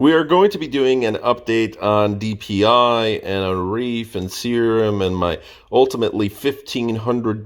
We are going to be doing an update on DPI and on Reef and Serum and my ultimately $1,500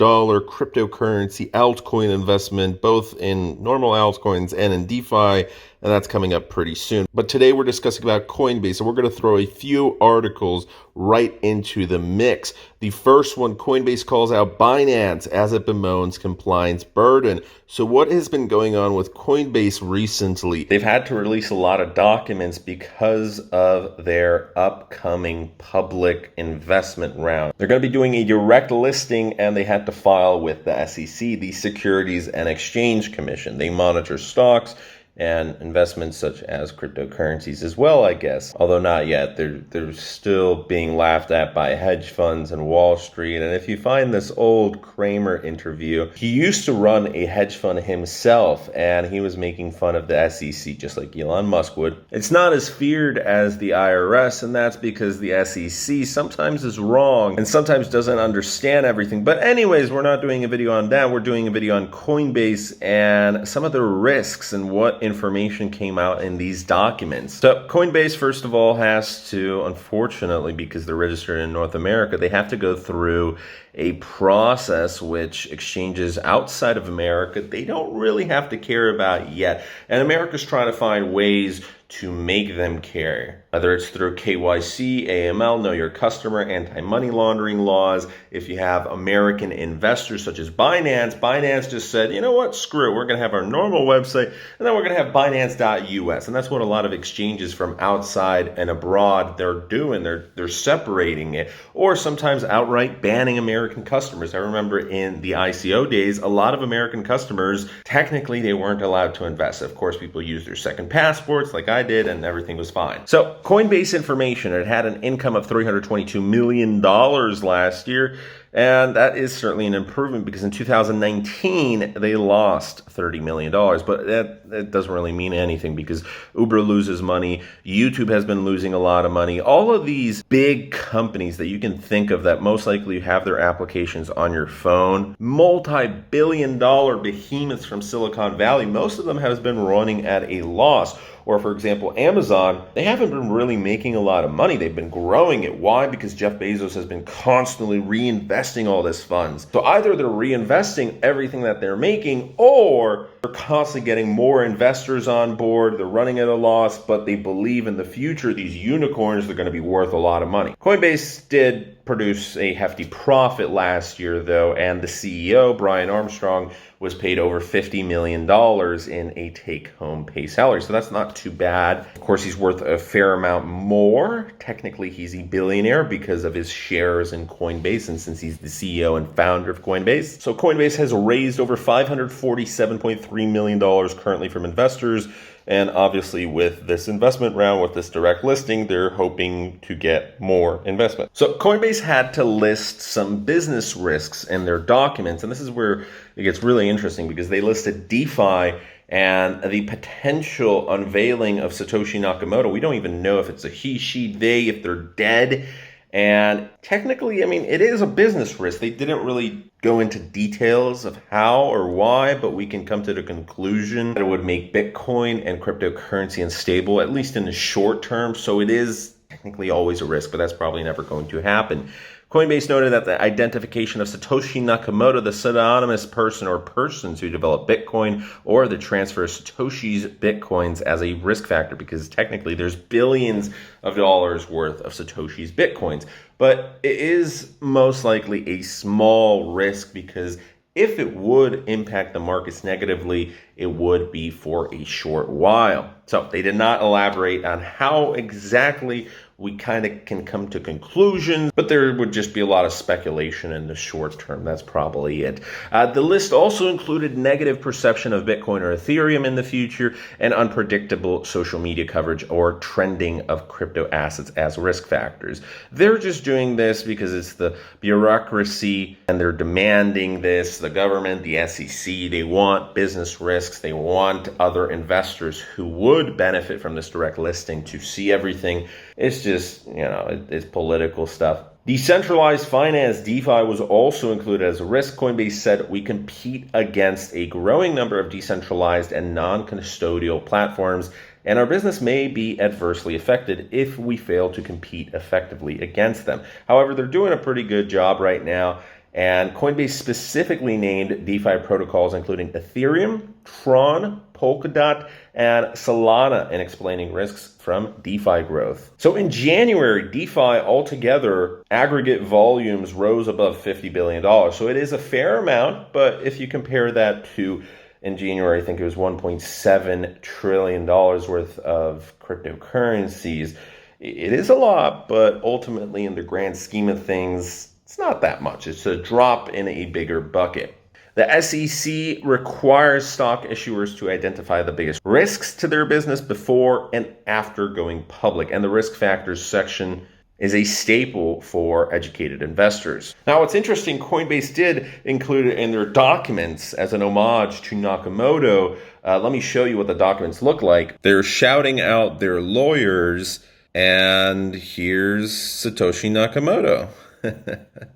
cryptocurrency altcoin investment, both in normal altcoins and in DeFi, and that's coming up pretty soon. But today we're discussing about Coinbase, and we're going to throw a few articles right into the mix. The first one, Coinbase calls out Binance as it bemoans compliance burden. So what has been going on with Coinbase recently? They've had to release a lot of documents because of their upcoming public investment round. They're going to be doing a direct listing, and they had to file with the SEC, the Securities and Exchange Commission. They monitor stocks and investments such as cryptocurrencies as well, I guess. Although not yet. They're still being laughed at by hedge funds and Wall Street. And if you find this old Kramer interview, he used to run a hedge fund himself, and he was making fun of the SEC just like Elon Musk would. It's not as feared as the IRS, and that's because the SEC sometimes is wrong and sometimes doesn't understand everything. But anyways, we're not doing a video on that. We're doing a video on Coinbase and some of the risks and what information came out in these documents. So Coinbase, first of all, has to, unfortunately, because they're registered in North America, they have to go through a process which exchanges outside of America they don't really have to care about yet. And America's trying to find ways to make them care. Whether it's through KYC, AML, know your customer, anti-money laundering laws. If you have American investors such as Binance, Binance just said, you know what, screw it. We're going to have our normal website, and then we're going to have Binance.us. And that's what a lot of exchanges from outside and abroad they're doing. They're separating it, or sometimes outright banning American customers. I remember in the ICO days, a lot of American customers, technically they weren't allowed to invest. Of course, people used their second passports like I did, and everything was fine. So Coinbase information, it had an income of $322 million last year, and that is certainly an improvement because in 2019 they lost $30 million, but that doesn't really mean anything because Uber loses money, YouTube has been losing a lot of money. All of these big companies that you can think of that most likely have their applications on your phone, multi-billion-dollar behemoths from Silicon Valley, most of them have been running at a loss. Or for example, Amazon, they haven't been really making a lot of money. They've been growing it. Why? Because Jeff Bezos has been constantly reinvesting all this funds. So either they're reinvesting everything that they're making, or they're constantly getting more investors on board. They're running at a loss, but they believe in the future these unicorns are going to be worth a lot of money. Coinbase did produce a hefty profit last year, though, and the CEO, Brian Armstrong, was paid over $50 million in a take-home pay salary. So that's not too bad. Of course, he's worth a fair amount more. Technically, he's a billionaire because of his shares in Coinbase, and since he's the CEO and founder of Coinbase. So Coinbase has raised over $547.3 million currently from investors. And obviously with this investment round, with this direct listing, they're hoping to get more investment. So Coinbase had to list some business risks in their documents. And this is where it gets really interesting because they listed DeFi and the potential unveiling of Satoshi Nakamoto. We don't even know if it's a he, she, they, if they're dead. And technically, I mean, it is a business risk. They didn't really go into details of how or why, but we can come to the conclusion that it would make Bitcoin and cryptocurrency unstable, at least in the short term. So it is technically always a risk, but that's probably never going to happen. Coinbase noted that the identification of Satoshi Nakamoto, the pseudonymous person or persons who develop Bitcoin, or the transfer of Satoshi's Bitcoins as a risk factor, because technically there's billions of dollars worth of Satoshi's Bitcoins. But it is most likely a small risk because if it would impact the markets negatively, it would be for a short while. So they did not elaborate on how exactly we kind of can come to conclusions, but there would just be a lot of speculation in the short term. That's probably it. The list also included negative perception of Bitcoin or Ethereum in the future and unpredictable social media coverage or trending of crypto assets as risk factors. They're just doing this because it's the bureaucracy and they're demanding this. The government, the SEC, they want business risks. They want other investors who would benefit from this direct listing to see everything. It's just, it's political stuff. Decentralized finance, DeFi, was also included as a risk. Coinbase said we compete against a growing number of decentralized and non-custodial platforms and our business may be adversely affected if we fail to compete effectively against them. However, they're doing a pretty good job right now, and Coinbase specifically named DeFi protocols including Ethereum, Tron, Polkadot, and Solana in explaining risks from DeFi growth. So in January, DeFi altogether, aggregate volumes rose above $50 billion. So it is a fair amount, but if you compare that to in January, I think it was $1.7 trillion worth of cryptocurrencies. It is a lot, but ultimately in the grand scheme of things, it's not that much. It's a drop in a bigger bucket. The SEC requires stock issuers to identify the biggest risks to their business before and after going public. And the risk factors section is a staple for educated investors. Now, what's interesting, Coinbase did include it in their documents as an homage to Nakamoto. Let me show you what the documents look like. They're shouting out their lawyers, and here's Satoshi Nakamoto.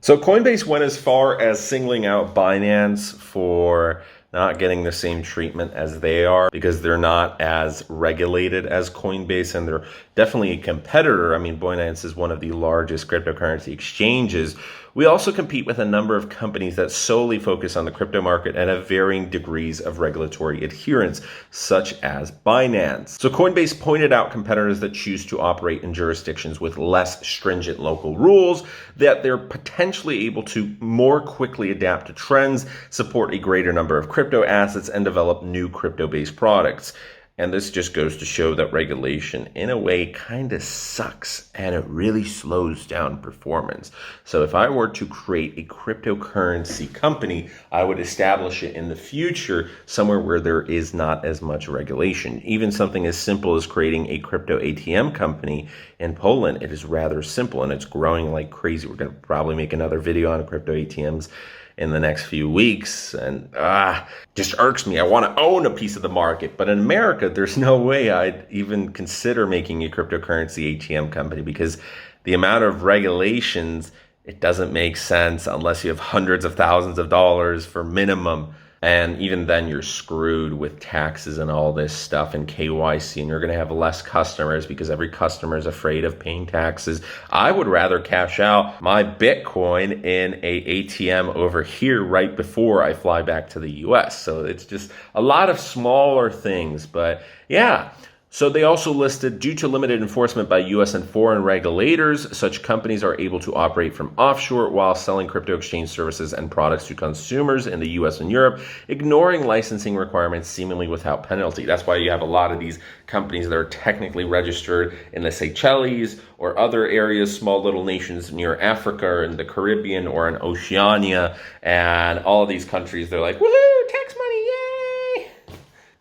So Coinbase went as far as singling out Binance for not getting the same treatment as they are because they're not as regulated as Coinbase, and they're definitely a competitor. I mean, Binance is one of the largest cryptocurrency exchanges. We also compete with a number of companies that solely focus on the crypto market and have varying degrees of regulatory adherence, such as Binance. So Coinbase pointed out competitors that choose to operate in jurisdictions with less stringent local rules, that they're potentially able to more quickly adapt to trends, support a greater number of crypto assets, and develop new crypto-based products. And this just goes to show that regulation, in a way, kind of sucks, and it really slows down performance. So if I were to create a cryptocurrency company, I would establish it in the future somewhere where there is not as much regulation. Even something as simple as creating a crypto ATM company in Poland, it is rather simple, and it's growing like crazy. We're going to probably make another video on crypto ATMs in the next few weeks, and just irks me. I want to own a piece of the market, but in America, there's no way I'd even consider making a cryptocurrency ATM company because the amount of regulations, it doesn't make sense unless you have hundreds of thousands of dollars for minimum. And even then you're screwed with taxes and all this stuff and KYC, and you're going to have less customers because every customer is afraid of paying taxes. I would rather cash out my Bitcoin in a ATM over here right before I fly back to the US. So it's just a lot of smaller things, but yeah. So they also listed, due to limited enforcement by U.S. and foreign regulators, such companies are able to operate from offshore while selling crypto exchange services and products to consumers in the U.S. and Europe, ignoring licensing requirements seemingly without penalty. That's why you have a lot of these companies that are technically registered in the Seychelles or other areas, small little nations near Africa or in the Caribbean or in Oceania, and all of these countries, they're like, woohoo, tax money, yay!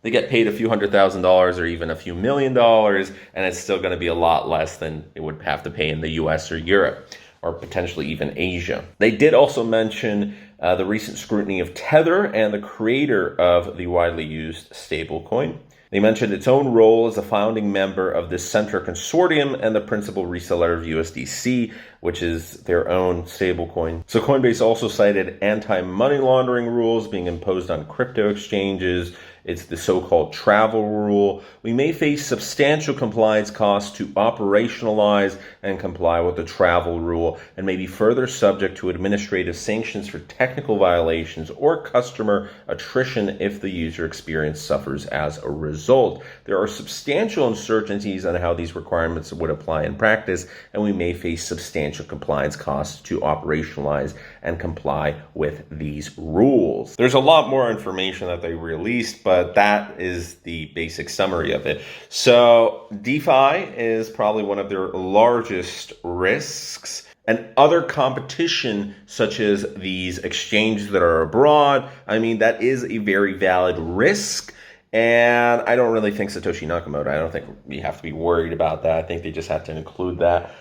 They get paid a few $100,000 or even a few $1 million, and it's still going to be a lot less than it would have to pay in the US or Europe, or potentially even Asia. They did also mention the recent scrutiny of Tether and the creator of the widely used stablecoin. They mentioned its own role as a founding member of the Centre Consortium and the principal reseller of USDC, which is their own stablecoin. So Coinbase also cited anti-money laundering rules being imposed on crypto exchanges. It's the so-called travel rule. We may face substantial compliance costs to operationalize and comply with the travel rule, and may be further subject to administrative sanctions for technical violations or customer attrition if the user experience suffers as a result. There are substantial uncertainties on how these requirements would apply in practice, and we may face substantial compliance costs to operationalize and comply with these rules. There's a lot more information that they released, but that is the basic summary of it. So DeFi is probably one of their largest risks. And other competition, such as these exchanges that are abroad, I mean, that is a very valid risk. And I don't really think Satoshi Nakamoto, I don't think we have to be worried about that. I think they just have to include that.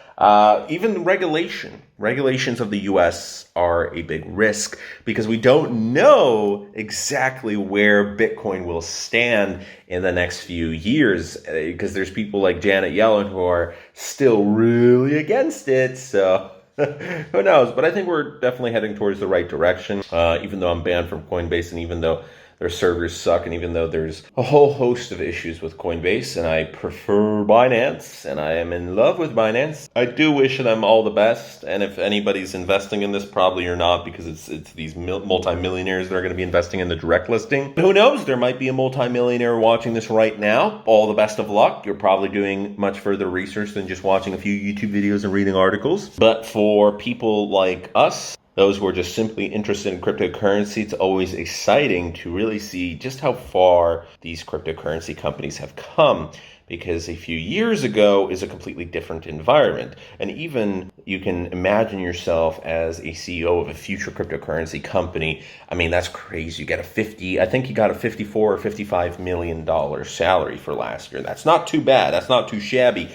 Even regulations of the US are a big risk because we don't know exactly where Bitcoin will stand in the next few years, because there's people like Janet Yellen who are still really against it. So who knows? But I think we're definitely heading towards the right direction, even though I'm banned from Coinbase and even though their servers suck. And even though there's a whole host of issues with Coinbase, and I prefer Binance, and I am in love with Binance, I do wish them all the best. And if anybody's investing in this, probably you're not, because it's these multi-millionaires that are going to be investing in the direct listing. Who knows? There might be a multi-millionaire watching this right now. All the best of luck. You're probably doing much further research than just watching a few YouTube videos and reading articles. But for people like us, those who are just simply interested in cryptocurrency, it's always exciting to really see just how far these cryptocurrency companies have come. Because a few years ago is a completely different environment. And even you can imagine yourself as a CEO of a future cryptocurrency company. I mean, that's crazy. You get I think you got a $54 or $55 million salary for last year. That's not too bad. That's not too shabby.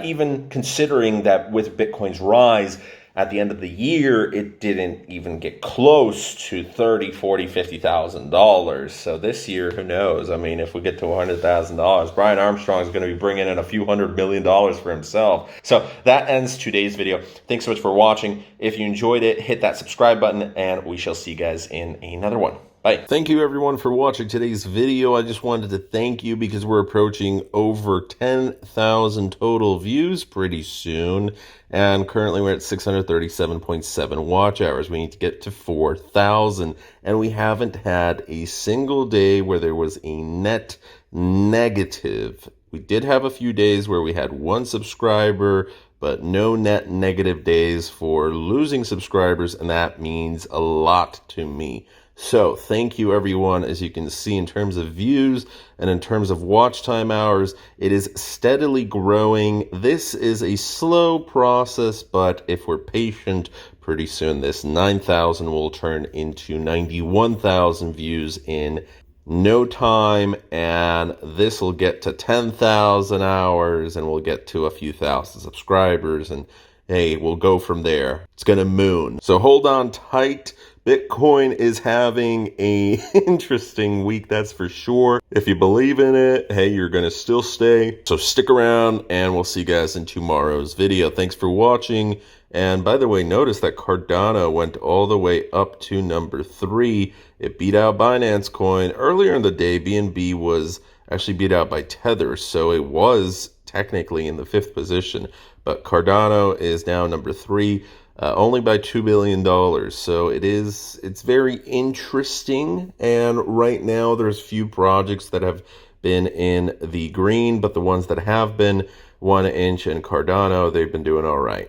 Even considering that with Bitcoin's rise, at the end of the year, it didn't even get close to $30,000, $40,000, $50,000. So this year, who knows? I mean, if we get to $100,000, Brian Armstrong is going to be bringing in a few $100 million for himself. So that ends today's video. Thanks so much for watching. If you enjoyed it, hit that subscribe button, and we shall see you guys in another one. Bye. Thank you everyone for watching today's video. I just wanted to thank you because we're approaching over 10,000 total views pretty soon. And currently we're at 637.7 watch hours. We need to get to 4,000. And we haven't had a single day where there was a net negative. We did have a few days where we had one subscriber, but no net negative days for losing subscribers. And that means a lot to me. So thank you everyone. As you can see, in terms of views and in terms of watch time hours, it is steadily growing. This is a slow process, but if we're patient, pretty soon this 9,000 will turn into 91,000 views in no time, and this will get to 10,000 hours, and we'll get to a few thousand subscribers, and hey, we'll go from there. It's gonna moon. So hold on tight. Bitcoin is having a interesting week, that's for sure. If you believe in it, hey, you're gonna still stay. So stick around, and we'll see you guys in tomorrow's video. Thanks for watching. And by the way, notice that Cardano went all the way up to number 3. It beat out Binance Coin. Earlier in the day, BNB was actually beat out by Tether, so it was technically in the 5th position. But Cardano is now number 3. Only by $2 billion. So it's very interesting. And right now there's few projects that have been in the green, but the ones that have been 1inch and Cardano, they've been doing all right.